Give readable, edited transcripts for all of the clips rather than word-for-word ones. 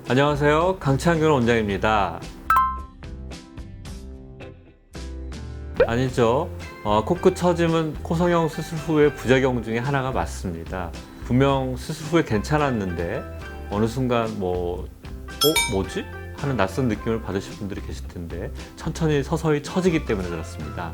안녕하세요. 강창균 원장입니다. 아니죠. 코끝 처짐은 코성형 수술 후의 부작용 중에 하나가 맞습니다. 분명 수술 후에 괜찮았는데 어느 순간 뭐지? 하는 낯선 느낌을 받으실 분들이 계실 텐데 천천히 서서히 처지기 때문에 그렇습니다.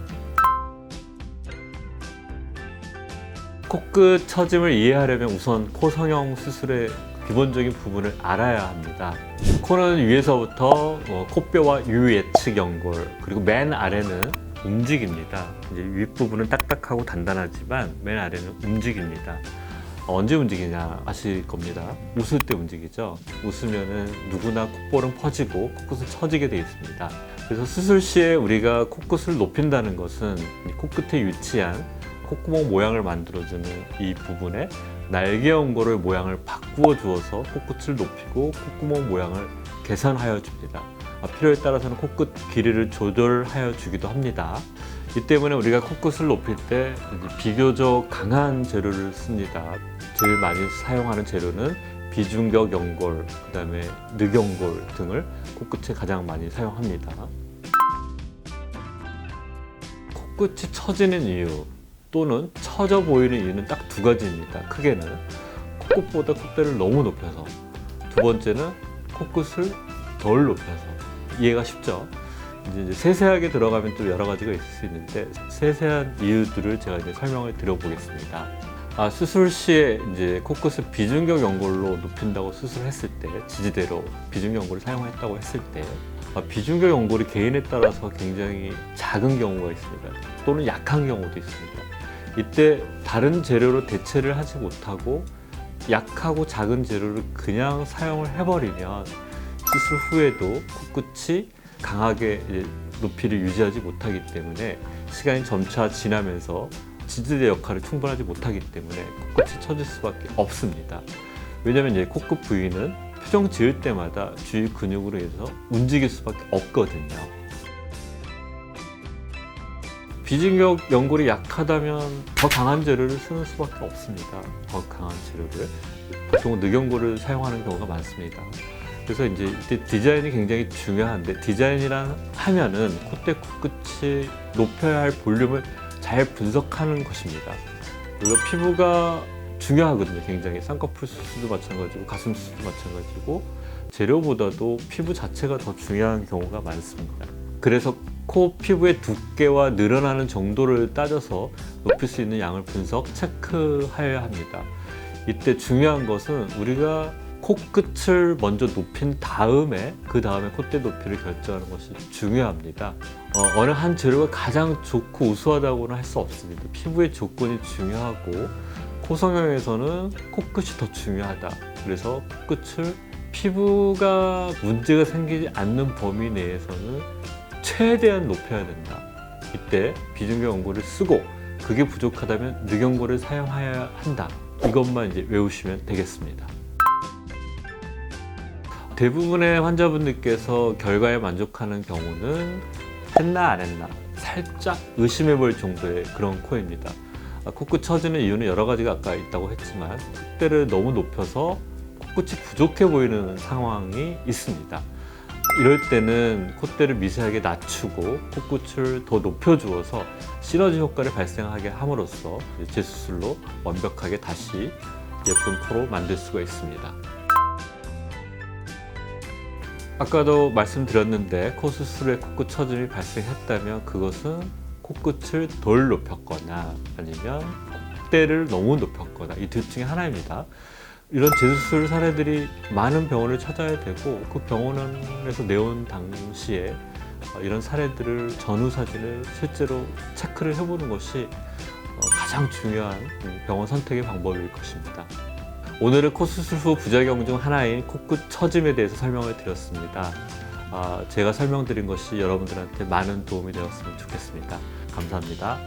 코끝 처짐을 이해하려면 우선 코성형 수술의 기본적인 부분을 알아야 합니다. 코는 위에서부터 코뼈와 유예측 연골, 그리고 맨 아래는 움직입니다. 이제 윗부분은 딱딱하고 단단하지만 맨 아래는 움직입니다. 언제 움직이냐 아실 겁니다. 웃을 때 움직이죠. 웃으면은 누구나 콧볼은 퍼지고 코끝은 처지게 되어 있습니다. 그래서 수술 시에 우리가 코끝을 높인다는 것은 코끝에 위치한 콧구멍 모양을 만들어주는 이 부분에 날개 연골의 모양을 바꾸어 주어서 코끝을 높이고 콧구멍 모양을 개선하여 줍니다. 필요에 따라서는 코끝 길이를 조절하여 주기도 합니다. 이 때문에 우리가 코끝을 높일 때 비교적 강한 재료를 씁니다. 제일 많이 사용하는 재료는 비중격 연골, 그 다음에 늑연골 등을 코끝에 가장 많이 사용합니다. 코끝이 처지는 이유 또는 처져 보이는 이유는 딱 두 가지입니다. 크게는 코끝보다 콧대를 너무 높여서, 두 번째는 코끝을 덜 높여서. 이해가 쉽죠? 이제 세세하게 들어가면 또 여러 가지가 있을 수 있는데 세세한 이유들을 제가 이제 설명을 드려보겠습니다. 수술 시에 이제 코끝을 비중격 연골로 높인다고 수술했을 때, 지지대로 비중격 연골을 사용했다고 했을 때, 비중격 연골이 개인에 따라서 굉장히 작은 경우가 있습니다. 또는 약한 경우도 있습니다. 이때 다른 재료로 대체를 하지 못하고 약하고 작은 재료를 그냥 사용을 해버리면 수술 후에도 코끝이 강하게 높이를 유지하지 못하기 때문에 시간이 점차 지나면서 지지대 역할을 충분하지 못하기 때문에 코끝이 처질 수밖에 없습니다. 왜냐하면 이제 코끝 부위는 표정 지을 때마다 주위 근육으로 인해서 움직일 수밖에 없거든요. 비중격 연골이 약하다면 더 강한 재료를 쓰는 수밖에 없습니다. 더 강한 재료를. 보통 늑연골을 사용하는 경우가 많습니다. 그래서 이제 이때 디자인이 굉장히 중요한데, 디자인이란 하면은 콧대 코끝이 높여야 할 볼륨을 잘 분석하는 것입니다. 그리고 피부가 중요하거든요. 굉장히 쌍꺼풀 수술도 마찬가지고 가슴 수술도 마찬가지고 재료보다도 피부 자체가 더 중요한 경우가 많습니다. 그래서 코 피부의 두께와 늘어나는 정도를 따져서 높일 수 있는 양을 분석, 체크하여야 합니다. 이때 중요한 것은 우리가 코끝을 먼저 높인 다음에 그 다음에 콧대 높이를 결정하는 것이 중요합니다. 어느 한 재료가 가장 좋고 우수하다고는 할 수 없습니다. 피부의 조건이 중요하고 코성형에서는 코끝이 더 중요하다. 그래서 코끝을 피부가 문제가 생기지 않는 범위 내에서는 최대한 높여야 된다. 이때 비중격 연골을 쓰고 그게 부족하다면 늑연골을 사용해야 한다. 이것만 이제 외우시면 되겠습니다. 대부분의 환자분들께서 결과에 만족하는 경우는 했나 안 했나 살짝 의심해 볼 정도의 그런 코입니다. 코끝 처지는 이유는 여러 가지가 아까 있다고 했지만 콧대를 너무 높여서 코끝이 부족해 보이는 상황이 있습니다. 이럴 때는 콧대를 미세하게 낮추고 코끝을 더 높여주어서 시너지 효과를 발생하게 함으로써 재수술로 완벽하게 다시 예쁜 코로 만들 수가 있습니다. 아까도 말씀드렸는데 코 수술에 코끝 처짐이 발생했다면 그것은 코끝을 덜 높였거나 아니면 콧대를 너무 높였거나 이 둘 중에 하나입니다. 이런 재수술 사례들이 많은 병원을 찾아야 되고 그 병원에서 내온 당시에 이런 사례들을 전후 사진을 실제로 체크를 해보는 것이 가장 중요한 병원 선택의 방법일 것입니다. 오늘은 코 수술 후 부작용 중 하나인 코끝 처짐에 대해서 설명을 드렸습니다. 제가 설명드린 것이 여러분들한테 많은 도움이 되었으면 좋겠습니다. 감사합니다.